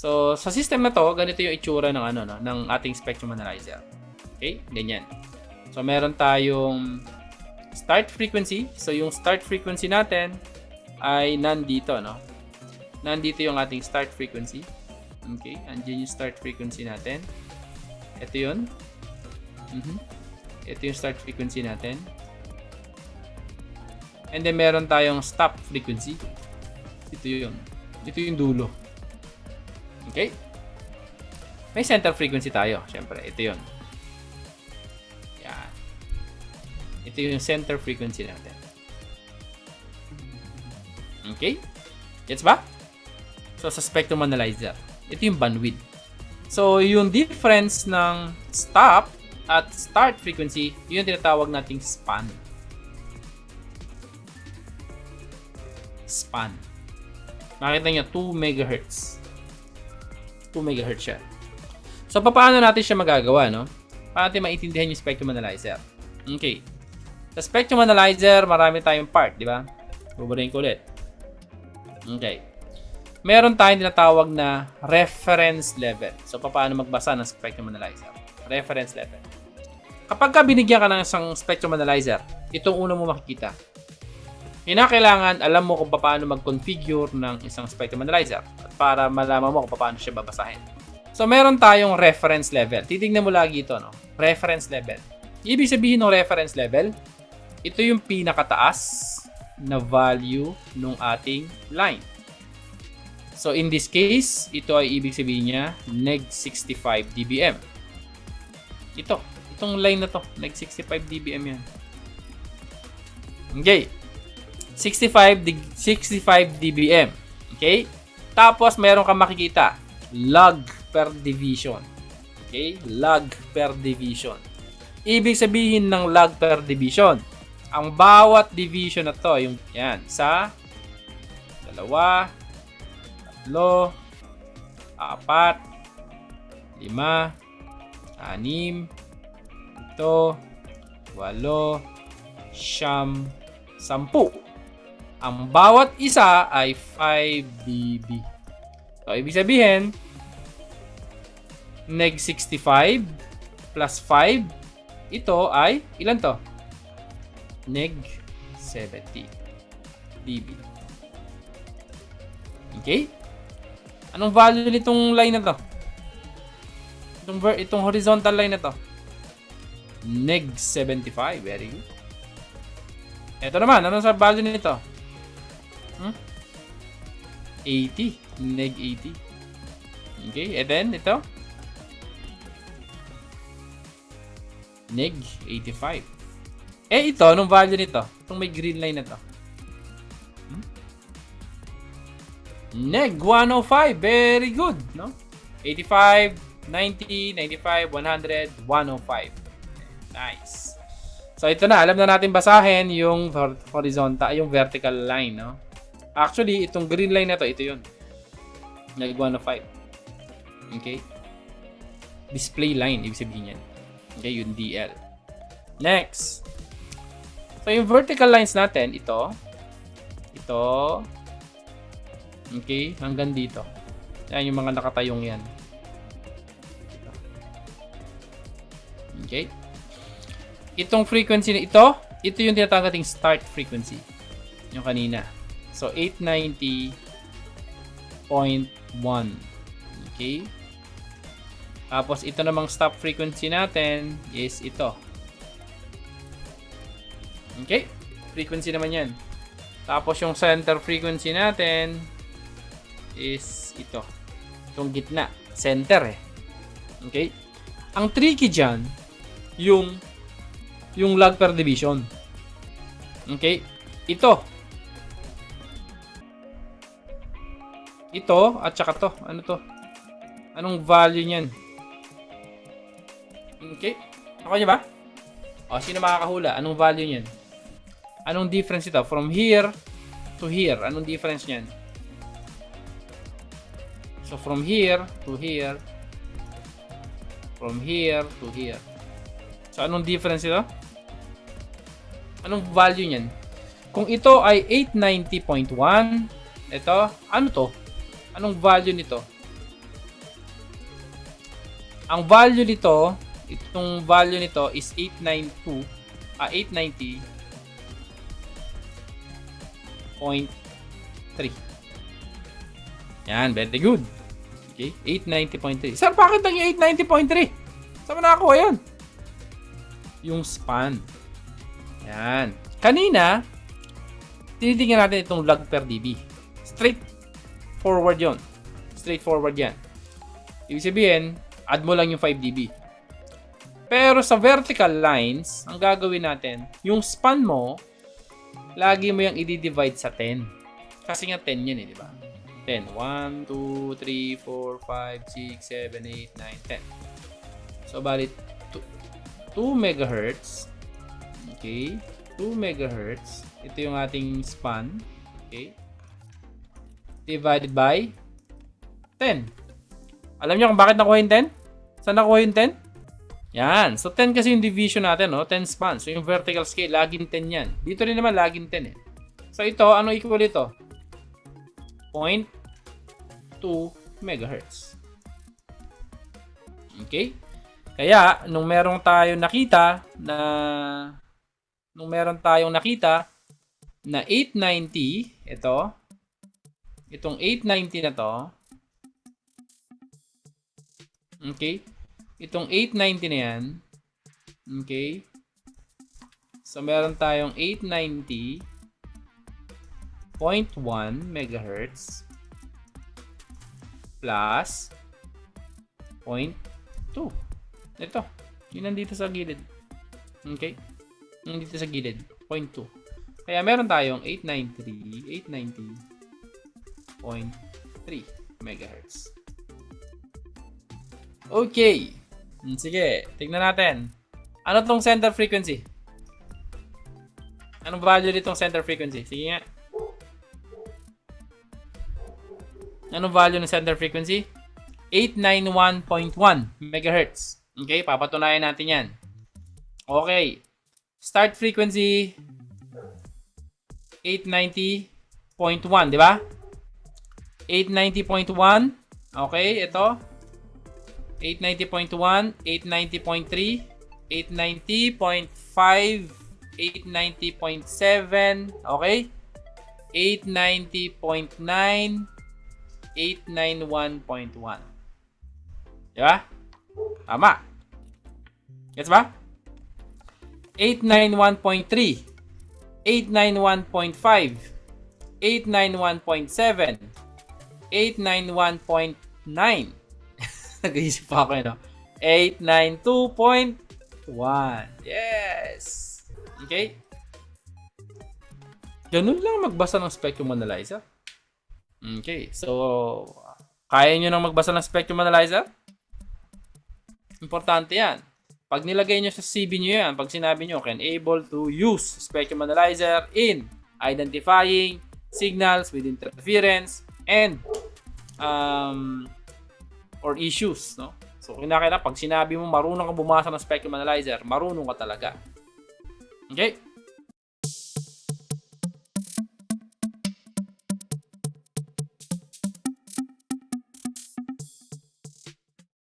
So, sa system na to, ganito yung itsura ng ano no, ng ating spectrum analyzer. Okay? Ganyan. So, meron tayong start frequency. So, yung start frequency natin ay nandito, no? Nandito yung ating start frequency. Okay? Andiyan yung start frequency natin. Ito yun. Ito yung start frequency natin. And then, meron tayong stop frequency. Ito yun. Ito yung dulo. Okay? May center frequency tayo. Siyempre, ito yun. Yan. Ito yung center frequency natin. Okay? Gets ba? So, sa spectrum analyzer, ito yung bandwidth. So, yung difference ng stop at start frequency, yun yung tinatawag nating span. Span. Makita nyo, 2 MHz. 2 MHz siya. So, paano natin siya magagawa, no? Paano natin maintindihan yung spectrum analyzer? Okay. Sa spectrum analyzer, marami tayong part, di ba? Buburin ko ulit. Okay. Meron tayong tinatawag na reference level. So, paano magbasa ng spectrum analyzer? Reference level. Kapag binigyan ka ng isang spectrum analyzer, itong una mo makikita. Kailangan alam mo kung paano mag-configure ng isang spectrum analyzer at para malaman mo kung paano siya babasahin. So, meron tayong reference level. Titignan mo lagi ito, no? Reference level. Ibig sabihin ng reference level, ito yung pinakataas na value ng ating line. So, in this case, ito ay ibig sabihin niya neg 65 dBm. Itong line na to, neg 65 dBm yan. Okay. 65 dBm. Okay? Tapos, meron kang makikita. Log per division. Okay? Log per division. Ibig sabihin ng log per division, ang bawat division na to, yung yan, sa 2, 3, 4, 5, 6, 7, 8, 8, 9, 10. Ang bawat isa ay 5 dB. So, ibig sabihin, neg 65 plus 5, ito ay, ilan to? Neg 70 dB. Okay? Anong value nitong line na to? Itong horizontal line na to? Neg 75. Very good. Ito naman, ano sa value nito? 80. Neg 80. Okay, and then ito? Neg 85. Ito, anong value nito? Itong may green line na to. Neg 105. Very good, no? 85, 90, 95, 100, 105. Nice. So, ito na. Alam na natin basahin yung horizontal, yung vertical line, no? Actually, itong green line na to, ito yun. Neg 105. Okay? Display line, ibig sabihin yan. Okay, yung DL. Next. So, yung vertical lines natin, ito. Okay, hanggang dito. Yan yung mga nakatayong yan. Okay. Itong frequency na ito yung tinatawag nating start frequency. Yung kanina. So, 890.1. Okay. Tapos, ito namang stop frequency natin is ito. Okay. Frequency naman yan. Tapos, yung center frequency natin is ito. Itong gitna. Center eh. Okay. Ang tricky dyan, yung log per division. Okay. Ito at saka to. Ano to? Anong value niyan? Okay. Ako niya ba? O, sino makakahula? Anong value niyan? Anong difference ito? From here to here. Anong difference niyan? So, from here to here. From here to here. So, anong difference ito? Anong value niyan? Kung ito ay 890.1, ito, ano to? Anong value nito? Ang value nito, itong value nito is 890.3. Yan, very good. Okay, 890.3. Sir, bakit naging 890.3? Saan mo nakakuha yan? Yung span. Yan. Kanina, tinitingnan natin itong log per dB. Straight forward yon. Straightforward yan. Ibig sabihin, add mo lang yung 5 dB. Pero sa vertical lines, ang gagawin natin, yung span mo, lagi mo yung i-divide sa 10. Kasi nga 10 yan di ba? 10. 1, 2, 3, 4, 5, 6, 7, 8, 9, 10. So, bali 2 megahertz. Okay. 2 megahertz. Ito yung ating span. Okay. Divided by 10. Alam niyo kung bakit nakuha yung 10? Saan nakuha yung 10? Yan. So, 10 kasi yung division natin, no? 10 span. So, yung vertical scale, laging 10 yan. Dito rin naman, laging 10 eh. So, ito, ano equal ito? 0.2 megahertz. Okay? Kaya, nung meron tayong nakita na 890, itong 890 na to, okay? Itong 890 na yan, okay? So, meron tayong 890.1 megahertz plus 0.2. Ito. Yun nandito sa gilid. Okay? Nandito sa gilid. 0.2. Kaya meron tayong 890.3 megahertz. Okay. Sige. Tignan natin. Ano tong center frequency? Anong value nitong center frequency? Sige nga. Anong value ng center frequency? 891.1 megahertz. Okay, papatunayan natin yan. Okay. Start frequency 890.1, di ba? 890.1. Okay, ito. 890.1, 890.3, 890.5, 890.7, okay? 890.9, 891.1. Di ba? Tama. Gets ba? 891.3, 891.5, 891.7, 891.9. Nag-iisip pa ako no? 892.1. Yes! Okay? Ganun lang magbasa ng spectrum analyzer. Okay, so kaya nyo nang magbasa ng spectrum analyzer? Importante yan. Pag nilagay nyo sa CV nyo yan, pag sinabi nyo, can able to use spectrum analyzer in identifying signals with interference and or issues, no? So, kinakailangan pag sinabi mo marunong ka bumasa ng spectrum analyzer, marunong ka talaga. Okay?